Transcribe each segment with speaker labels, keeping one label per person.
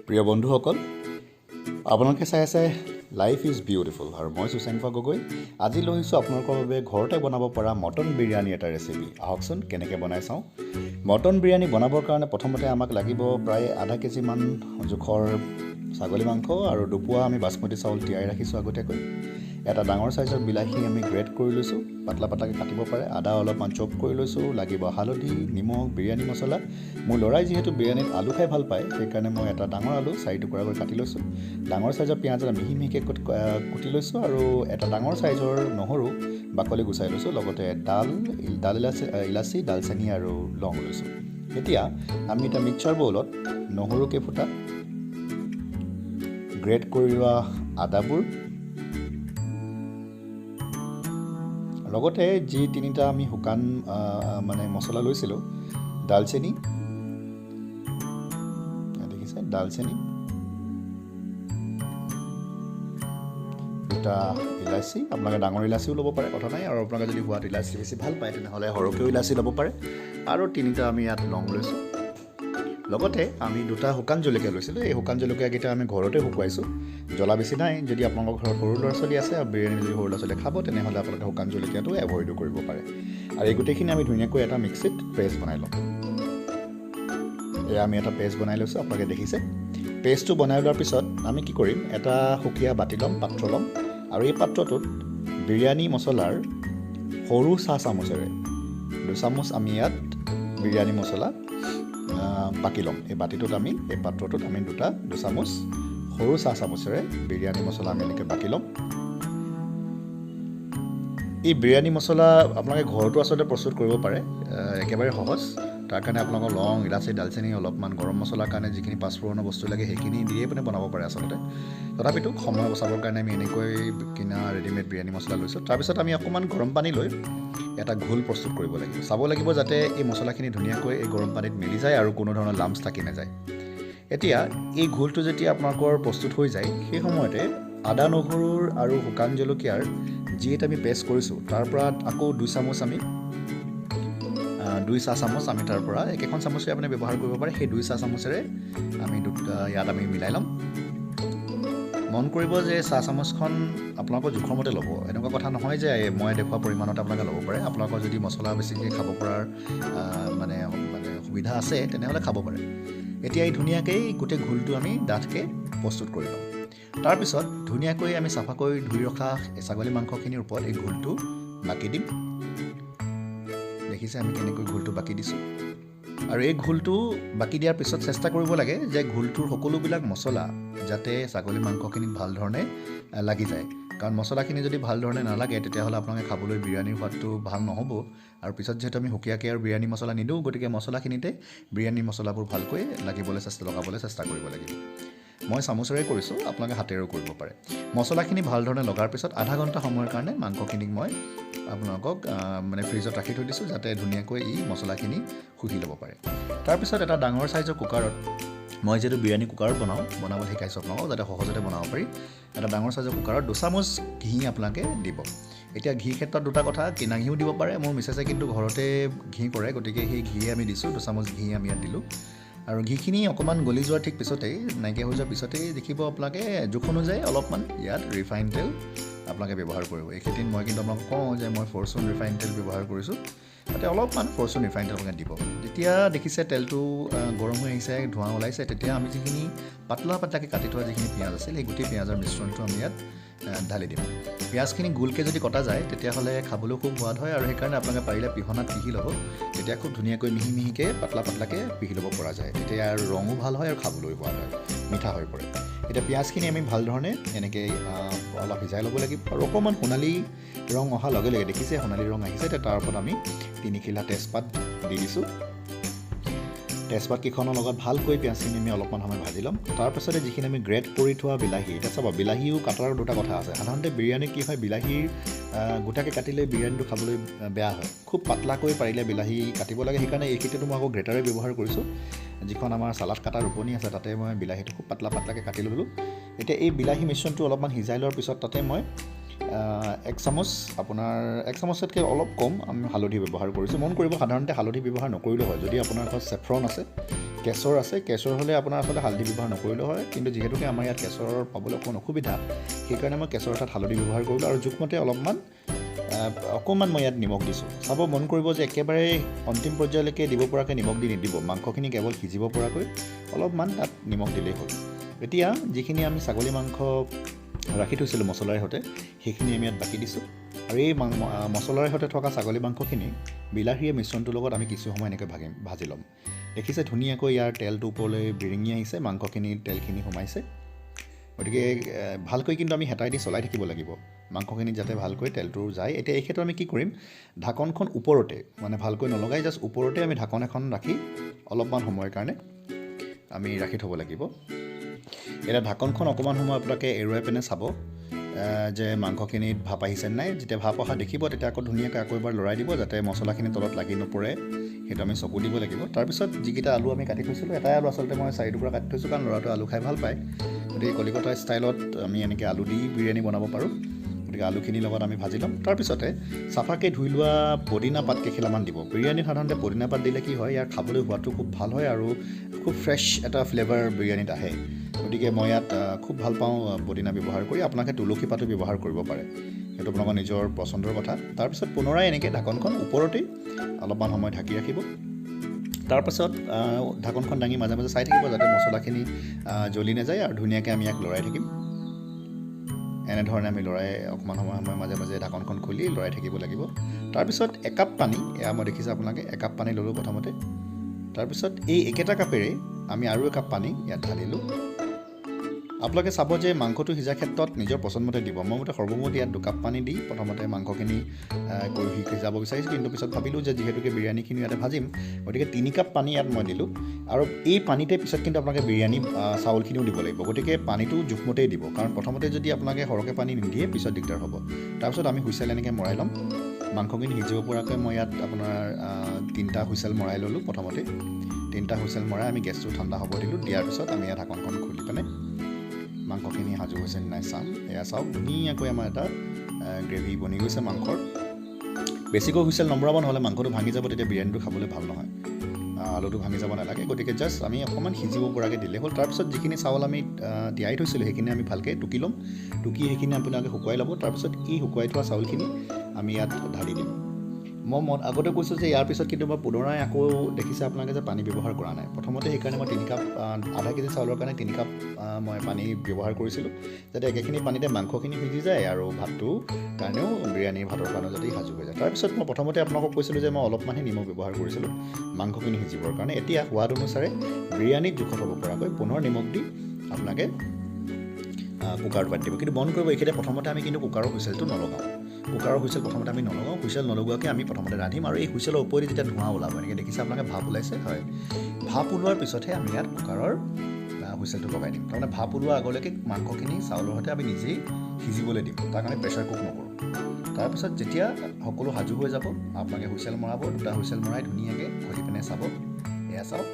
Speaker 1: প্ৰিয় বন্ধুসকল, আপোনালোকে চাই আছে লাইফ ইজ বিউটিফুল আৰু মই সুশাংফা গগৈ। আজি লৈ আহিছোঁ আপোনালোকৰ বাবে ঘৰতে বনাব পৰা মটন বিৰিয়ানী এটা ৰেচিপি। আহকচোন কেনেকৈ বনাই চাওঁ। মটন বিৰিয়ানী বনাবৰ কাৰণে প্ৰথমতে আমাক লাগিব প্ৰায় আধা কেজিমান জোখৰ ছাগলী মাংস আৰু দুপোৱা আমি বাচমতি চাউল তিয়াই ৰাখিছোঁ আগতীয়াকৈ। এটা ডাঙৰ চাইজৰ বিলাহী আমি গ্ৰেট কৰি লৈছোঁ, পাতলা পাতলাকৈ কাটিব পাৰে। আদা অলপমান চপ কৰি লৈছোঁ। লাগিব হালধি, নিমখ, বিৰিয়ানী মছলা। মোৰ ল'ৰাই যিহেতু বিৰিয়ানীত আলু খাই ভাল পায়, সেইকাৰণে মই এটা ডাঙৰ আলু 4 টুকুৰা কৰি কাটি লৈছোঁ। ডাঙৰ চাইজৰ পিঁয়াজ এটা মিহি মিহিকৈ কুটি লৈছোঁ আৰু এটা ডাঙৰ চাইজৰ নহৰু বাকলি গুচাই লৈছোঁ। লগতে ইলাচি, ডালচেনি আৰু লং লৈছোঁ। এতিয়া আমি এটা মিক্সাৰ বউলত নহৰু কেইফুটা, গ্ৰেট কৰি লোৱা আদাবোৰ, লগতে যি 3টা আমি শুকান মছলা লৈছিলোঁ, ডালচেনি, দেখিছে, ডালচেনি, 2টা ইলাচি। আপোনালোকে ডাঙৰ ইলাচিও ল'ব পাৰে, কথা নাই। আৰু আপোনালোকে যদি সোৱাদ ইলাচি বেছি ভাল পায় তেনেহ'লে সৰহকৈও ইলাচি ল'ব পাৰে। আৰু 3টা আমি ইয়াত লং লৈছোঁ। লগতে আমি 2টা শুকান জলকীয়া লৈছিলোঁ। এই শুকান জলকীয়াকেইটা আমি ঘৰতে শুকুৱাইছোঁ। জ্বলা বেছি নাই। যদি আপোনালোকৰ ঘৰত সৰু ল'ৰা ছোৱালী আছে আৰু বিৰিয়ানী যদি সৰু ল'ৰা ছোৱালীয়ে খাব, তেনেহ'লে আপোনালোকে শুকান জলকীয়াটো এভইডো কৰিব পাৰে। আৰু এই গোটেইখিনি আমি ধুনীয়াকৈ এটা মিক্সিত পেষ্ট বনাই ল'ম। এয়া আমি এটা পেষ্ট বনাই লৈছোঁ, আপোনালোকে দেখিছে। পেষ্টটো বনাই লোৱাৰ পিছত আমি কি কৰিম, এটা সুকীয়া বাতি ল'ম, পাত্ৰ ল'ম। আৰু এই পাত্ৰটোত বিৰিয়ানী মছলাৰ সৰু চাহ চামুচেৰে 2 চামুচ আমি ইয়াত বিৰিয়ানী মছলা বাকি ল'ম। এই বাতিটোত এই পাত্ৰটোত আমি 2 চামুচ সৰু চাহ চামুচেৰে বিৰিয়ানী মছলা আমি এনেকৈ বাকি ল'ম। এই বিৰিয়ানী মছলা আপোনালোকে ঘৰতো আচলতে প্ৰস্তুত কৰিব পাৰে, একেবাৰে সহজ। তাৰ কাৰণে আপোনালোকৰ লং, ইলাচি, ডালচেনি, অলপমান গৰম মছলাৰ কাৰণে যিখিনি পাঁচফোৰণৰ বস্তু লাগে সেইখিনি দিয়ে পিনে বনাব পাৰে আচলতে। তথাপিতো সময় বচাবৰ কাৰণে আমি এনেকৈ কিনা ৰেডিমেড বিৰিয়ানী মছলা লৈছোঁ। তাৰপিছত আমি অকণমান গৰম পানী লৈ এটা ঘোল প্ৰস্তুত কৰিব লাগিব। চাব লাগিব যাতে এই মছলাখিনি ধুনীয়াকৈ এই গৰম পানীত মিলি যায় আৰু কোনো ধৰণৰ লাম্পছ থাকি নাযায়। এতিয়া এই ঘোলটো যেতিয়া আপোনালোকৰ প্ৰস্তুত হৈ যায়, সেই সময়তে আদা, নহৰুৰ আৰু শুকান জলকীয়াৰ যি এটা আমি পেষ্ট কৰিছোঁ, তাৰ পৰা আকৌ 2 চামুচ আমি 2 চাহ চামুচ আমি তাৰ পৰা একেখন চামুচে আপুনি ব্যৱহাৰ কৰিব পাৰে। সেই 2 চাহ চামুচেৰে আমি ইয়াত আমি মিলাই ল'ম। মন কৰিব যে চাহ চামুচখন আপোনালোকৰ জোখৰ মতে ল'ব। এনেকুৱা কথা নহয় যে মই দেখুওৱা পৰিমাণত আপোনালোকে ল'ব পাৰে। আপোনালোকৰ যদি মছলা বেছিকৈ খাব পৰাৰ সুবিধা আছে তেনেহ'লে খাব পাৰে। এতিয়া এই ধুনীয়াকৈ গোটেই ঘোলটো আমি ডাঠকৈ প্ৰস্তুত কৰি ল'ম। তাৰপিছত ধুনীয়াকৈ আমি চাফাকৈ ধুই ৰখা ছাগলী মাংসখিনিৰ ওপৰত এই ঘোলটো বাকি দিম। দেখিছে আমি কেনেকৈ ঘোলটো বাকি দিছোঁ। আৰু এই ঘোলটো বাকি দিয়াৰ পিছত চেষ্টা কৰিব লাগে যে ঘোলটোৰ সকলোবিলাক মছলা যাতে ছাগলী মাংসখিনিত ভাল ধৰণে লাগি যায়। কাৰণ মছলাখিনি যদি ভাল ধৰণে নালাগে, তেতিয়াহ'লে আপোনালোকে খাবলৈ বিৰিয়ানীৰ সোৱাদটো ভাল নহ'ব। আৰু পিছত যিহেতু আমি সুকীয়াকৈ আৰু বিৰিয়ানী মছলা নিদিওঁ, গতিকে মছলাখিনিতে বিৰিয়ানী মছলাবোৰ ভালকৈ লগাবলৈ চেষ্টা কৰিব লাগিব। মই চামুচেৰে কৰিছোঁ, আপোনালোকে হাতেৰেও কৰিব পাৰে। মছলাখিনি ভাল ধৰণে লগাৰ পিছত আধা ঘণ্টা সময়ৰ কাৰণে মাংসখিনিক মই আপোনালোকক ফ্ৰিজত ৰাখি থৈ দিছোঁ, যাতে ধুনীয়াকৈ মছলাখিনি শুহি ল'ব পাৰে। তাৰপিছত এটা ডাঙৰ চাইজৰ কুকাৰত, মই যিহেতু বিৰিয়ানী কুকাৰত বনাবলৈ শিকাইছোঁ আপোনালোকক যাতে সহজতে বনাব পাৰি। এটা ডাঙৰ চাইজৰ কুকাৰত 2 চামুচ ঘি আপোনালোকে দিব। এতিয়া ঘিৰ ক্ষেত্ৰত 2টা কথা, কিনা ঘিও দিব পাৰে। মোৰ মিছেছে কিন্তু ঘৰতে ঘি কৰে, গতিকে সেই ঘিয়ে আমি দিছোঁ। 2 চামুচ ঘি আমি ইয়াত দিলোঁ। আৰু ঘিখিনি অকণমান গলি যোৱাৰ ঠিক পিছতেই, নাইকিয়া হৈ যোৱাৰ পিছতেই দেখিব আপোনালোকে জোখ অনুযায়ী অলপমান ইয়াত ৰিফাইন তেল আপোনালোকে ব্যৱহাৰ কৰিব। এইকেইদিন মই কিন্তু আপোনালোকক কওঁ যে মই ফৰচুন ৰিফাইন তেল ব্যৱহাৰ কৰিছোঁ। তাতে অলপমান ফৰচুন ৰিফাইন তেল আপোনালোকে দিব। যেতিয়া দেখিছে তেলটো গৰম হৈ আহিছে, ধোঁৱা ওলাইছে, তেতিয়া আমি যিখিনি পাতলা পাতলাকৈ কাটি থোৱা যিখিনি পিঁয়াজ আছিল, সেই গোটেই পিঁয়াজৰ মিশ্ৰণটো আমি ইয়াত ঢালি দিম। পিঁয়াজখিনি গোলকৈ যদি কটা যায়, তেতিয়াহ'লে খাবলৈও খুব সোৱাদ হয়। আৰু সেইকাৰণে আপোনালোকে পাৰিলে পিহনাত পিহি ল'ব। তেতিয়া খুব ধুনীয়াকৈ মিহি মিহিকৈ পাতলা পাতলাকৈ পিহি ল'ব পৰা যায়। তেতিয়া আৰু ৰঙো ভাল হয় আৰু খাবলৈও সোৱাদ হয়, মিঠা হৈ পৰে। এতিয়া পিঁয়াজখিনি আমি ভাল ধৰণে এনেকৈ অলপ সিজাই ল'ব লাগিব। আৰু অকণমান সোণালী ৰং অহাৰ লগে লগে, দেখিছে সোণালী ৰং আহিছে, এতিয়া তাৰ ওপৰত আমি 3 খিলা তেজপাত দি দিছোঁ। তেজপাতকেইখনৰ লগত ভালকৈ পিঁয়াজখিনি আমি অলপমান সময় ভাজি ল'ম। তাৰপিছতে যিখিনি আমি গ্ৰেট কৰি থোৱা বিলাহী, এতিয়া চাব বিলাহীও কাটাৰ 2টা কথা আছে। সাধাৰণতে বিৰিয়ানী কি হয়, বিলাহীৰ গোটাকৈ কাটিলে বিৰিয়ানীটো খাবলৈ বেয়া হয়। খুব পাতলাকৈ পাৰিলে বিলাহী কাটিব লাগে। সেইকাৰণে এই ক্ষেত্ৰতো মই আকৌ গ্ৰেটাৰে ব্যৱহাৰ কৰিছোঁ। যিখন আমাৰ চালাড কাটাৰ ৰুকনি আছে, তাতে মই বিলাহীটো খুব পাতলাকৈ কাটি ল'লোঁ। এতিয়া এই বিলাহী মিশ্ৰণটো অলপমান সিজাই লোৱাৰ পিছত তাতে মই 1 চামুচ, আপোনাৰ 1 চামুচতকৈ অলপ কম আমি হালধি ব্যৱহাৰ কৰিছোঁ। মন কৰিব সাধাৰণতে হালধি ব্যৱহাৰ নকৰিলেও হয়। যদি আপোনাৰ ঘৰত চেফ্ৰন আছে, কেশৰ আছে, কেশৰ হ'লে আপোনাৰ আচলতে হালধি ব্যৱহাৰ নকৰিলেও হয়, কিন্তু যিহেতুকে আমাৰ ইয়াত কেশৰ পাবলৈ অকণ অসুবিধা, সেইকাৰণে মই কেশৰ তাত হালধি ব্যৱহাৰ কৰিলোঁ আৰু জোখমতে অকণমান মই ইয়াত নিমখ দিছোঁ। চাব মন কৰিব যে একেবাৰে অন্তিম পৰ্যায়লৈকে দিব পৰাকৈ নিমখ দি নিদিব, মাংসখিনি কেৱল সিজিব পৰাকৈ অলপমান তাত নিমখ দিলেই হ'ল। এতিয়া যিখিনি আমি ছাগলী মাংস ৰাখি থৈছিলোঁ মছলাৰ সৈতে, সেইখিনি আমি ইয়াত বাকি দিছোঁ আৰু এই মছলাৰ সৈতে থকা ছাগলী মাংসখিনি বিলাহীয়ে মিশ্ৰণটোৰ লগত আমি কিছু সময় এনেকৈ ভাজি ল'ম। দেখিছে ধুনীয়াকৈ ইয়াৰ তেলটো ওপৰলৈ বিৰিঙি আহিছে, মাংসখিনিৰ তেলখিনি সোমাইছে। গতিকে ভালকৈ কিন্তু আমি হেতাই দি চলাই থাকিব লাগিব মাংসখিনি যাতে ভালকৈ তেলটো যায়। এতিয়া এই ক্ষেত্ৰত আমি কি কৰিম, ঢাকনখন ওপৰতে মানে ভালকৈ নলগাই জাষ্ট ওপৰতে আমি ঢাকন এখন ৰাখি অলপমান সময়ৰ কাৰণে আমি ৰাখি থ'ব লাগিব। এতিয়া ঢাকনখন অকণমান সময় আপোনালোকে এৰুৱাই পিনে চাব যে মাংসখিনিত ভাপ আহিছে নাই। যেতিয়া ভাপ অহা দেখিব তেতিয়া আকৌ ধুনীয়াকৈ আকৌ এবাৰ লৰাই দিব যাতে মছলাখিনি তলত লাগি নপৰে, সেইটো আমি চকু দিব লাগিব। তাৰপিছত যিকেইটা আলু আমি কাটি থৈছিলোঁ, এটাই আলু আচলতে মই 4 টুকুৰা কাটি থৈছোঁ কাৰণ ল'ৰাটোৱে আলু খাই ভাল পায়। গতিকে কলিকতা ষ্টাইলত আমি এনেকৈ আলু দি বিৰিয়ানী বনাব পাৰোঁ। গতিকে আলুখিনিৰ লগত আমি ভাজি ল'ম। তাৰপিছতে চাফাকৈ ধুই লোৱা পদিনা পাত কেইখিলামান দিব। বিৰিয়ানীত সাধাৰণতে পদিনা পাত দিলে কি হয়, ইয়াৰ খাবলৈ সোৱাদটো খুব ভাল হয় আৰু খুব ফ্ৰেছ এটা ফ্লেভাৰ বিৰিয়ানীত আহে। গতিকে মই ইয়াত খুব ভাল পাওঁ পদিনা ব্যৱহাৰ কৰি। আপোনালোকে তুলসী পাতো ব্যৱহাৰ কৰিব পাৰে, সেইটো আপোনালোকৰ নিজৰ পচন্দৰ কথা। তাৰপিছত পুনৰাই এনেকৈ ঢাকনখন ওপৰতেই অলপমান সময় ঢাকি ৰাখিব। তাৰপাছত ঢাকনখন দাঙি মাজে মাজে চাই থাকিব যাতে মছলাখিনি জ্বলি নাযায় আৰু ধুনীয়াকৈ আমি ইয়াক লৰাই থাকিম। এনেধৰণে আমি অকণমান সময় মাজে মাজে ঢাকনখন খুলি লৰাই থাকিব লাগিব। তাৰপিছত একাপ পানী, এয়া মই দেখিছোঁ আপোনালোকে একাপ পানী ল'লোঁ প্ৰথমতে। তাৰপিছত এই একেটা কাপেৰে আমি আৰু একাপ পানী ইয়াত ঢালিলোঁ। আপোনালোকে চাব যে মাংসটো সিজাৰ ক্ষেত্ৰত নিজৰ পচন্দমতে দিব। মই মতে সৰ্বমুঠ ইয়াত 2 কাপ পানী দি প্ৰথমতে মাংসখিনি সিজাব বিচাৰিছোঁ, কিন্তু পিছত ভাবিলোঁ যে যিহেতুকে বিৰিয়ানীখিনি ইয়াতে ভাজিম, গতিকে 3 কাপ পানী ইয়াত মই দিলোঁ। আৰু এই পানীতে পিছত কিন্তু আপোনালোকে বিৰিয়ানী চাউলখিনিও দিব লাগিব। গতিকে পানীটো জোখমতেই দিব, কাৰণ প্ৰথমতে যদি আপোনালোকে সৰহকৈ পানী নিদিয়ে পিছত দিগদাৰ হ'ব। তাৰপিছত আমি হুইচেল এনেকৈ মৰাই ল'ম। মাংসখিনি সিজিব পৰাকৈ মই ইয়াত আপোনাৰ 3টা হুইচেল মৰাই ল'লোঁ। প্ৰথমতে 3টা হুইচেল মৰাই আমি গেছটো ঠাণ্ডা হ'ব দিলোঁ। দিয়াৰ পিছত আমি ইয়াত ঢাকনখন খুলি পিনে মাংসখিনি সাজু হৈছে নাই চাম। এয়া চাওক ধুনীয়াকৈ আমাৰ এটা গ্ৰেভি বনি গৈছে মাংসৰ। বেছিকৈ হুইচেল নমৰাব, নহ'লে মাংসটো ভাঙি যাব, তেতিয়া বিৰিয়ানীটো খাবলৈ ভাল নহয়। আলুটো ভাঙি যাব নালাগে। গতিকে জাষ্ট আমি অকণমান সিজিব পৰাকৈ দিলে হ'ল। তাৰপিছত যিখিনি চাউল আমি তিয়াই থৈছিলোঁ সেইখিনি আমি ভালকৈ টুকি ল'ম। টুকি সেইখিনি আপোনালোকে শুকুৱাই ল'ব। তাৰপিছত এই শুকুৱাই থোৱা চাউলখিনি আমি ইয়াত ঢালি দিম। মই আগতে কৈছোঁ যে ইয়াৰ পিছত কিন্তু মই পুনৰাই আকৌ দেখিছে আপোনালোকে যে পানী ব্যৱহাৰ কৰা নাই। প্ৰথমতে সেইকাৰণে মই 3 কাপ আধা কেজি চাউলৰ কাৰণে 3 কাপ মই পানী ব্যৱহাৰ কৰিছিলোঁ, যাতে একেখিনি পানীতে মাংসখিনি সিজি যায় আৰু ভাতটোৰ কাৰণেও বিৰিয়ানীৰ ভাতৰ কাৰণেও যাতে সাজু হৈ যায়। তাৰপিছত মই প্ৰথমতে আপোনালোকক কৈছিলোঁ যে মই অলপমানহে নিমখ ব্যৱহাৰ কৰিছিলোঁ মাংসখিনি সিজিবৰ কাৰণে। এতিয়া সোৱাদ অনুসাৰে বিৰিয়ানীত জোখত হ'ব পৰাকৈ পুনৰ নিমখ দি আপোনালোকে কুকাৰটো পাতি দিব। কিন্তু মন কৰিব এইখিনিতে প্ৰথমতে আমি কিন্তু কুকাৰৰ হুইচেলটো নলগাওঁ। কুকাৰৰ হুইচেল প্ৰথমতে আমি নলগাওঁ। হুইচেল নলগোৱাকৈ আমি প্ৰথমতে ৰান্ধিম আৰু এই হুইচেলৰ ওপৰেদি যেতিয়া ধোঁৱা ওলাব, এনেকৈ দেখিছে আপোনালোকে ভাপ ওলাইছে, হয়। ভাপ ওলোৱাৰ পিছতহে আমি ইয়াত কুকাৰৰ হুইচেলটো লগাই দিম। তাৰমানে ভাপ ওলোৱাৰ আগলৈকে মাংসখিনি চাউলৰ সৈতে আমি নিজেই সিজিবলৈ দিম, তাৰ কাৰণে প্ৰেছাৰ কুক নকৰোঁ। তাৰপিছত যেতিয়া সকলো সাজু হৈ যাব, আপোনালোকে হুইচেল মৰাব। 2টা হুইচেল মৰাই ধুনীয়াকৈ খুলি পিনে চাব। এয়া চাওক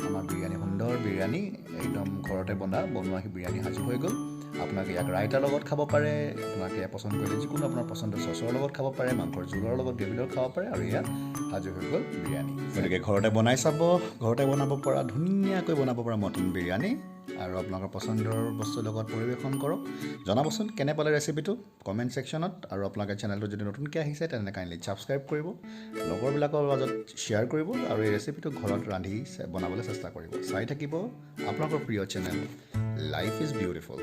Speaker 1: আমাৰ বিৰিয়ানী, সুন্দৰ বিৰিয়ানী, একদম ঘৰতে বনোৱা বিৰিয়ানী সাজু হৈ গ'ল। আপোনালোকে ইয়াক ৰাইতাৰ লগত খাব পাৰে, আপোনালোকে পচন্দ কৰিলে যিকোনো আপোনাৰ পচন্দৰ চচৰ লগত খাব পাৰে, মাংসৰ জোলৰ লগত গ্ৰেভিৰ লগত খাব পাৰে আৰু এয়া সাজু হৈ গ'ল বিৰিয়ানী। গতিকে ঘৰতে বনাই চাব, ঘৰতে বনাব পৰা ধুনীয়াকৈ বনাব পৰা মটন বিৰিয়ানী আৰু আপোনালোকৰ পচন্দৰ বস্তুৰ লগত পৰিৱেশন কৰক। জনাবচোন কেনে পালে ৰেচিপিটো কমেণ্ট ছেকশ্যনত। আৰু আপোনালোকে চেনেলটো যদি নতুনকৈ আহিছে তেনেহ'লে কাইণ্ডলি ছাবস্ক্ৰাইব কৰিব, লগৰবিলাকৰ মাজত শ্বেয়াৰ কৰিব আৰু এই ৰেচিপিটো ঘৰত ৰান্ধি বনাবলৈ চেষ্টা কৰিব। চাই থাকিব আপোনালোকৰ প্ৰিয় চেনেল লাইফ ইজ বিউটিফুল।